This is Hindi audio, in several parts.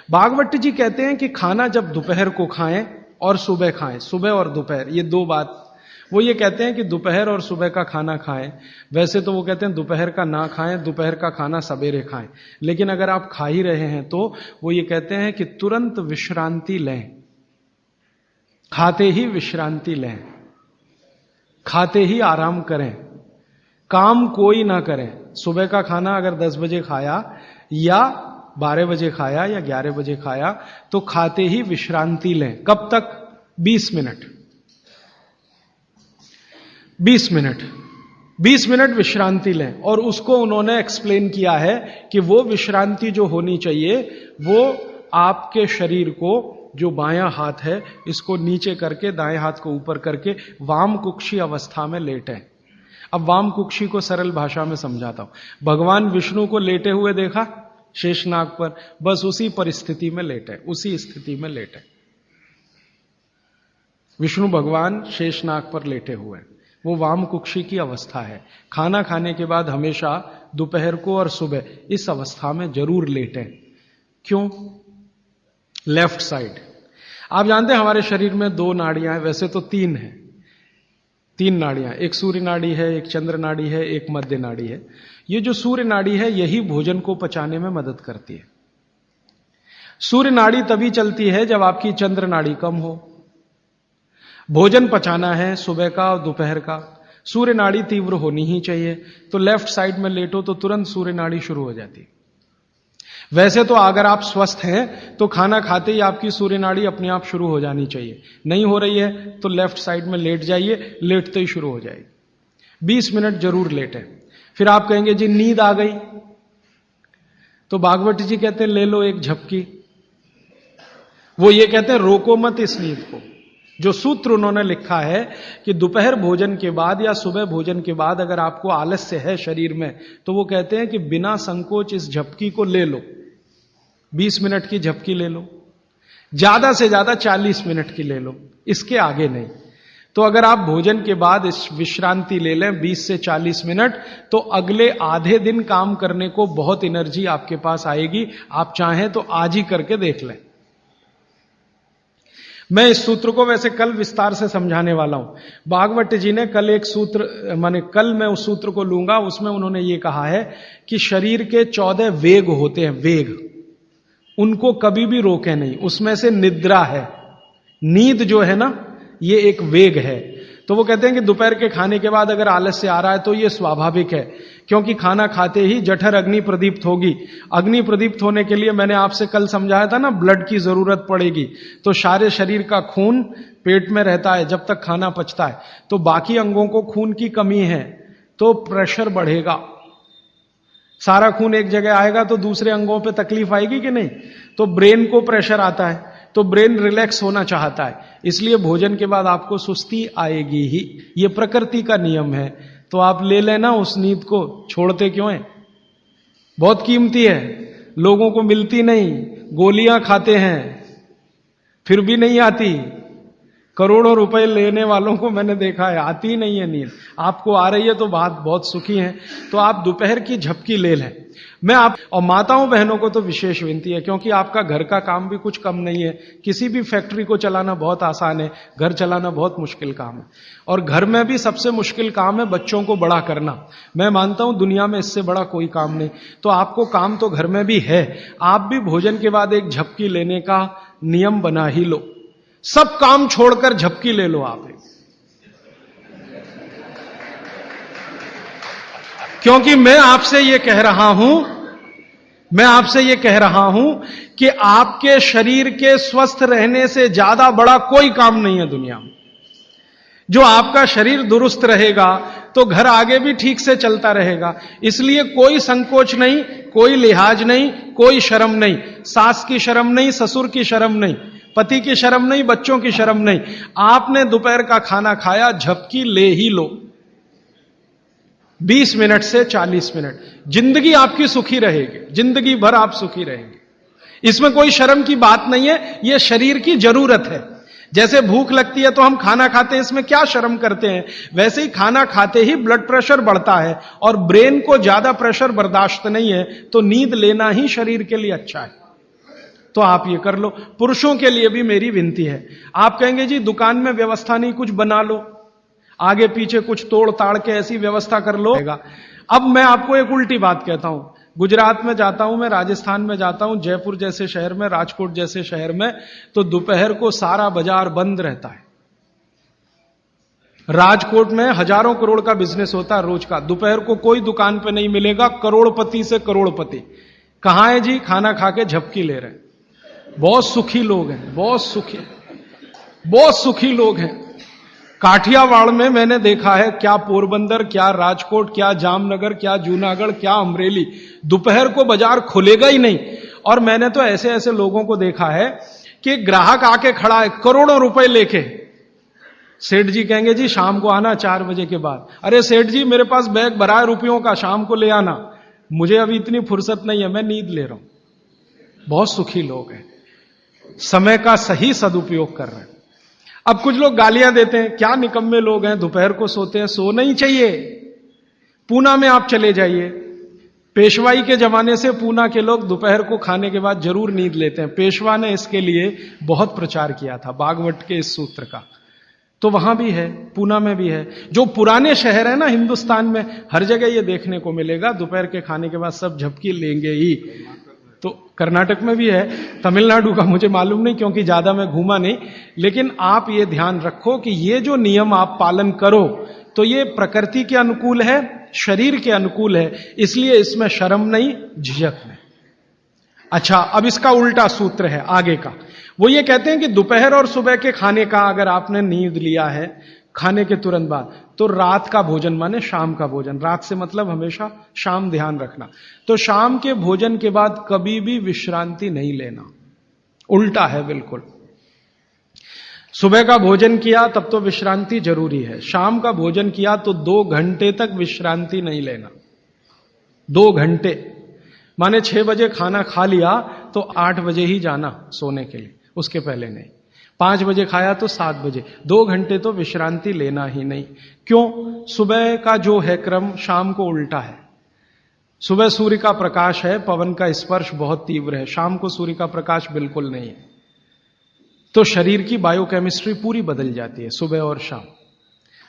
भागवत जी कहते हैं कि खाना जब दोपहर को खाएं और सुबह खाएं, सुबह और दोपहर, ये दो बात। वो ये कहते हैं कि दोपहर और सुबह का खाना खाएं। वैसे तो वो कहते हैं दोपहर का ना खाएं, दोपहर का खाना सवेरे खाएं। लेकिन अगर आप खा ही रहे हैं तो वो ये कहते हैं कि तुरंत विश्रांति लें, खाते ही विश्रांति लें, खाते ही आराम करें, काम कोई ना करें। सुबह का खाना अगर 10 बजे खाया या 12 बजे खाया या 11 बजे खाया तो खाते ही विश्रांति लें। कब तक? 20 मिनट। 20 मिनट 20 मिनट विश्रांति लें। और उसको उन्होंने एक्सप्लेन किया है कि वो विश्रांति जो होनी चाहिए वो आपके शरीर को, जो बायां हाथ है इसको नीचे करके दाएं हाथ को ऊपर करके वाम कुक्षी अवस्था में लेटें। अब वाम कुक्षी को सरल भाषा में समझाता हूं। भगवान विष्णु को लेटे हुए देखा शेषनाग पर, बस उसी परिस्थिति में लेटे, उसी स्थिति में लेटे। विष्णु भगवान शेषनाग पर लेटे हुए, वो वाम कुक्षी की अवस्था है। खाना खाने के बाद हमेशा दोपहर को और सुबह इस अवस्था में जरूर लेटें। क्यों? Left side. आप जानते हैं हमारे शरीर में 2 नाड़ियां हैं, वैसे तो 3 हैं, 3 नाड़ियां, एक सूर्य नाड़ी है, एक चंद्र नाड़ी है, एक मध्य नाड़ी है। ये जो सूर्य नाड़ी है यही भोजन को पचाने में मदद करती है। सूर्य नाड़ी तभी चलती है जब आपकी चंद्र नाड़ी कम हो। भोजन पचाना है सुबह का और दोपहर का, सूर्य नाड़ी तीव्र होनी ही चाहिए। तो लेफ्ट साइड में लेटो तो तुरंत सूर्य नाड़ी शुरू हो जाती है। वैसे तो अगर आप स्वस्थ हैं तो खाना खाते ही आपकी सूर्य नाड़ी अपने आप शुरू हो जानी चाहिए। नहीं हो रही है तो लेफ्ट साइड में लेट जाइए, लेटते ही शुरू हो जाएगी। 20 मिनट जरूर लेटें। फिर आप कहेंगे जी नींद आ गई, तो भागवत जी कहते हैं ले लो एक झपकी। वो ये कहते हैं रोको मत इस नींद को। जो सूत्र उन्होंने लिखा है कि दोपहर भोजन के बाद या सुबह भोजन के बाद अगर आपको आलस्य है शरीर में तो वो कहते हैं कि बिना संकोच इस झपकी को ले लो। 20 मिनट की झपकी ले लो, ज्यादा से ज्यादा 40 मिनट की ले लो, इसके आगे नहीं। तो अगर आप भोजन के बाद इस विश्रांति ले लें 20 से 40 मिनट तो अगले आधे दिन काम करने को बहुत एनर्जी आपके पास आएगी। आप चाहें तो आज ही करके देख लें। मैं इस सूत्र को वैसे कल विस्तार से समझाने वाला हूं। भागवत जी ने कल एक सूत्र, माने कल मैं उस सूत्र को लूंगा, उसमें उन्होंने ये कहा है कि शरीर के 14 वेग होते हैं, वेग, उनको कभी भी रोके नहीं। उसमें से निद्रा है, नींद जो है ना, ये एक वेग है। तो वो कहते हैं कि दोपहर के खाने के बाद अगर आलस्य आ रहा है तो ये स्वाभाविक है, क्योंकि खाना खाते ही जठर अग्नि प्रदीप्त होगी। अग्नि प्रदीप्त होने के लिए मैंने आपसे कल समझाया था ना, ब्लड की जरूरत पड़ेगी। तो सारे शरीर का खून पेट में रहता है जब तक खाना पचता है, तो बाकी अंगों को खून की कमी है तो प्रेशर बढ़ेगा। सारा खून एक जगह आएगा तो दूसरे अंगों पे तकलीफ आएगी कि नहीं? तो ब्रेन को प्रेशर आता है, तो ब्रेन रिलैक्स होना चाहता है, इसलिए भोजन के बाद आपको सुस्ती आएगी ही। ये प्रकृति का नियम है। तो आप ले लेना उस नींद को, छोड़ते क्यों हैं? बहुत कीमती है, लोगों को मिलती नहीं। गोलियां खाते हैं फिर भी नहीं आती। करोड़ों रुपए लेने वालों को मैंने देखा है, आती ही नहीं है नींद। आपको आ रही है तो बात बहुत सुखी है। तो आप दोपहर की झपकी ले लें। मैं आप और माताओं बहनों को तो विशेष विनती है, क्योंकि आपका घर का काम भी कुछ कम नहीं है। किसी भी फैक्ट्री को चलाना बहुत आसान है, घर चलाना बहुत मुश्किल काम है। और घर में भी सबसे मुश्किल काम है बच्चों को बड़ा करना। मैं मानता हूं दुनिया में इससे बड़ा कोई काम नहीं। तो आपको काम तो घर में भी है, आप भी भोजन के बाद एक झपकी लेने का नियम बना ही लो। सब काम छोड़कर झपकी ले लो आप, क्योंकि मैं आपसे यह कह रहा हूं कि आपके शरीर के स्वस्थ रहने से ज्यादा बड़ा कोई काम नहीं है दुनिया में। जो आपका शरीर दुरुस्त रहेगा तो घर आगे भी ठीक से चलता रहेगा। इसलिए कोई संकोच नहीं, कोई लिहाज नहीं, कोई शर्म नहीं। सास की शर्म नहीं, ससुर की शर्म नहीं, पति की शर्म नहीं, बच्चों की शर्म नहीं। आपने दोपहर का खाना खाया, झपकी ले ही लो। 20 मिनट से 40 मिनट, जिंदगी आपकी सुखी रहेगी, जिंदगी भर आप सुखी रहेंगे। इसमें कोई शर्म की बात नहीं है, यह शरीर की जरूरत है। जैसे भूख लगती है तो हम खाना खाते हैं, इसमें क्या शर्म करते हैं? वैसे ही खाना खाते ही ब्लड प्रेशर बढ़ता है और ब्रेन को ज्यादा प्रेशर बर्दाश्त नहीं है, तो नींद लेना ही शरीर के लिए अच्छा है। तो आप ये कर लो। पुरुषों के लिए भी मेरी विनती है। आप कहेंगे जी दुकान में व्यवस्था नहीं, कुछ बना लो, आगे पीछे कुछ तोड़ ताड़ के ऐसी व्यवस्था कर लो। अब मैं आपको एक उल्टी बात कहता हूं। गुजरात में जाता हूं मैं, राजस्थान में जाता हूं, जयपुर जैसे शहर में, राजकोट जैसे शहर में, तो दोपहर को सारा बाजार बंद रहता है। राजकोट में हजारों करोड़ का बिजनेस होता है रोज का। दोपहर को कोई दुकान पे नहीं मिलेगा, करोड़पति से करोड़पति। कहां है जी? खाना खा के झपकी ले रहे हैं। बहुत सुखी लोग हैं, बहुत सुखी लोग हैं। काठियावाड़ में मैंने देखा है, क्या पोरबंदर, क्या राजकोट, क्या जामनगर, क्या जूनागढ़, क्या अमरेली, दोपहर को बाजार खुलेगा ही नहीं। और मैंने तो ऐसे ऐसे लोगों को देखा है कि ग्राहक आके खड़ा है करोड़ों रुपए लेके। सेठ जी कहेंगे जी शाम को आना 4 बजे के बाद। अरे सेठ जी मेरे पास बैग भरा है रुपयों का, शाम को ले आना, मुझे अभी इतनी फुर्सत नहीं है, मैं नींद ले रहा हूं। बहुत सुखी लोग हैं, समय का सही सदुपयोग कर रहे हैं। अब कुछ लोग गालियां देते हैं, क्या निकम्मे लोग हैं, दोपहर को सोते हैं। सोना ही चाहिए। पूना में आप चले जाइए, पेशवाई के जमाने से पूना के लोग दोपहर को खाने के बाद जरूर नींद लेते हैं। पेशवा ने इसके लिए बहुत प्रचार किया था, बागवट के इस सूत्र का। तो वहां भी है, पूना में भी है। जो पुराने शहर है ना हिंदुस्तान में, हर जगह ये देखने को मिलेगा, दोपहर के खाने के बाद सब झपकी लेंगे ही। तो कर्नाटक में भी है, तमिलनाडु का मुझे मालूम नहीं क्योंकि ज्यादा मैं घूमा नहीं। लेकिन आप ये ध्यान रखो कि ये जो नियम आप पालन करो तो ये प्रकृति के अनुकूल है, शरीर के अनुकूल है, इसलिए इसमें शर्म नहीं, झिझक नहीं। अच्छा, अब इसका उल्टा सूत्र है आगे का। वो ये कहते हैं कि दोपहर और सुबह के खाने का अगर आपने नींद लिया है खाने के तुरंत बाद, तो रात का भोजन माने शाम का भोजन, रात से मतलब हमेशा शाम, ध्यान रखना। तो शाम के भोजन के बाद कभी भी विश्रांति नहीं लेना, उल्टा है बिल्कुल। सुबह का भोजन किया तब तो विश्रांति जरूरी है, शाम का भोजन किया तो 2 घंटे तक विश्रांति नहीं लेना। 2 घंटे माने 6 बजे खाना खा लिया तो 8 बजे ही जाना सोने के लिए, उसके पहले नहीं। 5 बजे खाया तो 7 बजे, 2 घंटे तो विश्रांति लेना ही नहीं। क्यों? सुबह का जो है क्रम शाम को उल्टा है। सुबह सूर्य का प्रकाश है, पवन का स्पर्श बहुत तीव्र है, शाम को सूर्य का प्रकाश बिल्कुल नहीं है। तो शरीर की बायोकेमिस्ट्री पूरी बदल जाती है सुबह और शाम।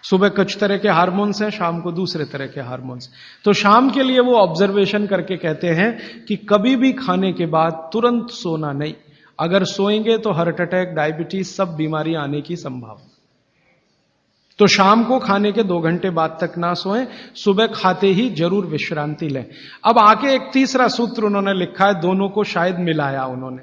सुबह कुछ तरह के हार्मोन्स हैं, शाम को दूसरे तरह के हार्मोन्स। तो शाम के लिए वो ऑब्जर्वेशन करके कहते हैं कि कभी भी खाने के बाद तुरंत सोना नहीं। अगर सोएंगे तो हार्ट अटैक, डायबिटीज, सब बीमारी आने की संभावना। तो शाम को खाने के 2 घंटे बाद तक ना सोएं, सुबह खाते ही जरूर विश्रांति लें। अब आके एक तीसरा सूत्र उन्होंने लिखा है, दोनों को शायद मिलाया उन्होंने।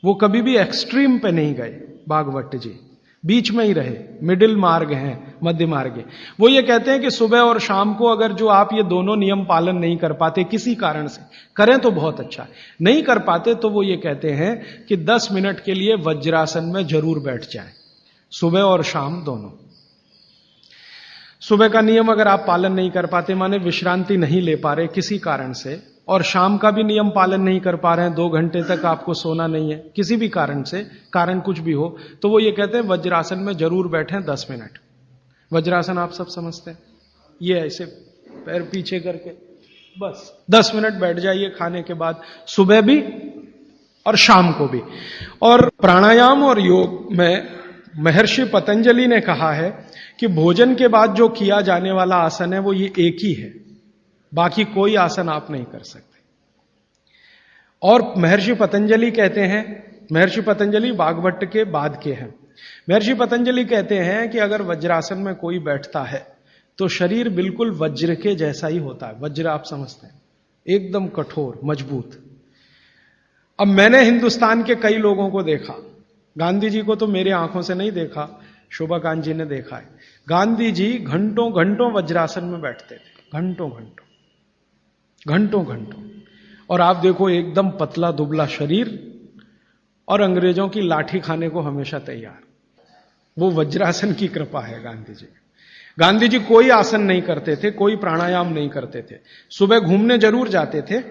वो कभी भी एक्सट्रीम पे नहीं गए भागवत जी, बीच में ही रहे, मिडिल मार्ग है, मध्य मार्ग है। वो ये कहते हैं कि सुबह और शाम को अगर जो आप ये दोनों नियम पालन नहीं कर पाते किसी कारण से, करें तो बहुत अच्छा है, नहीं कर पाते तो वो ये कहते हैं कि 10 मिनट के लिए वज्रासन में जरूर बैठ जाएं, सुबह और शाम दोनों। सुबह का नियम अगर आप पालन नहीं कर पाते, माने विश्रांति नहीं ले पा रहे किसी कारण से, और शाम का भी नियम पालन नहीं कर पा रहे हैं, 2 घंटे तक आपको सोना नहीं है किसी भी कारण से, कारण कुछ भी हो, तो वो ये कहते हैं वज्रासन में जरूर बैठें 10 मिनट। वज्रासन आप सब समझते हैं, ये ऐसे पैर पीछे करके बस 10 मिनट बैठ जाइए खाने के बाद, सुबह भी और शाम को भी। और प्राणायाम और योग में महर्षि पतंजलि ने कहा है कि भोजन के बाद जो किया जाने वाला आसन है वो ये एक ही है, बाकी कोई आसन आप नहीं कर सकते। और महर्षि पतंजलि कहते हैं, महर्षि पतंजलि भागवत के बाद के हैं, महर्षि पतंजलि कहते हैं कि अगर वज्रासन में कोई बैठता है तो शरीर बिल्कुल वज्र के जैसा ही होता है। वज्र आप समझते हैं, एकदम कठोर मजबूत। अब मैंने हिंदुस्तान के कई लोगों को देखा, गांधी जी को तो मेरे आंखों से नहीं देखा, शोभाकांत जी ने देखा है। गांधी जी घंटों घंटों वज्रासन में बैठते थे, घंटों घंटों। और आप देखो एकदम पतला दुबला शरीर और अंग्रेजों की लाठी खाने को हमेशा तैयार। वो वज्रासन की कृपा है गांधी जी। गांधी जी कोई आसन नहीं करते थे, कोई प्राणायाम नहीं करते थे, सुबह घूमने जरूर जाते थे,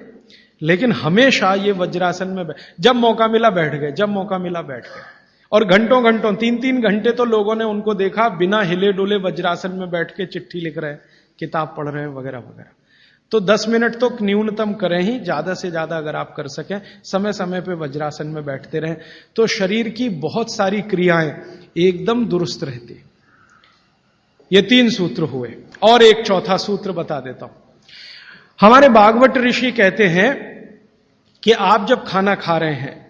लेकिन हमेशा ये वज्रासन में जब मौका मिला बैठ गए, जब मौका मिला बैठ गए। और घंटों 3-3 घंटे तो लोगों ने उनको देखा बिना हिले डुले वज्रासन में बैठ के चिट्ठी लिख रहे हैं, किताब पढ़ रहे हैं, वगैरह वगैरह। तो 10 मिनट तो न्यूनतम करें ही, ज्यादा से ज्यादा अगर आप कर सकें, समय समय पे वज्रासन में बैठते रहें, तो शरीर की बहुत सारी क्रियाएं एकदम दुरुस्त रहती। ये 3 सूत्र हुए, और एक चौथा सूत्र बता देता हूं। हमारे भागवत ऋषि कहते हैं कि आप जब खाना खा रहे हैं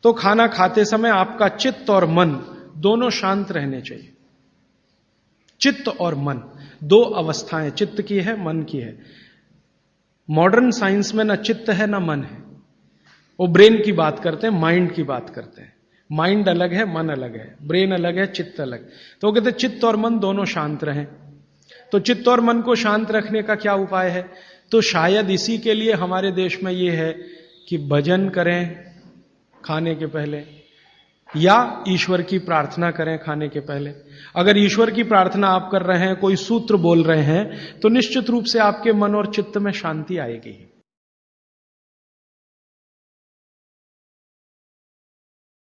तो खाना खाते समय आपका चित्त और मन दोनों शांत रहने चाहिए। चित्त और मन, 2 अवस्थाएं चित्त की है, मन की है। मॉडर्न साइंस में ना चित्त है ना मन है, वो ब्रेन की बात करते हैं, माइंड की बात करते हैं। माइंड अलग है, मन अलग है, ब्रेन अलग है, चित्त अलग। तो वो कहते हैं चित्त और मन दोनों शांत रहें। तो चित्त और मन को शांत रखने का क्या उपाय है? तो शायद इसी के लिए हमारे देश में ये है कि भजन करें खाने के पहले, या ईश्वर की प्रार्थना करें खाने के पहले। अगर ईश्वर की प्रार्थना आप कर रहे हैं, कोई सूत्र बोल रहे हैं, तो निश्चित रूप से आपके मन और चित्त में शांति आएगी।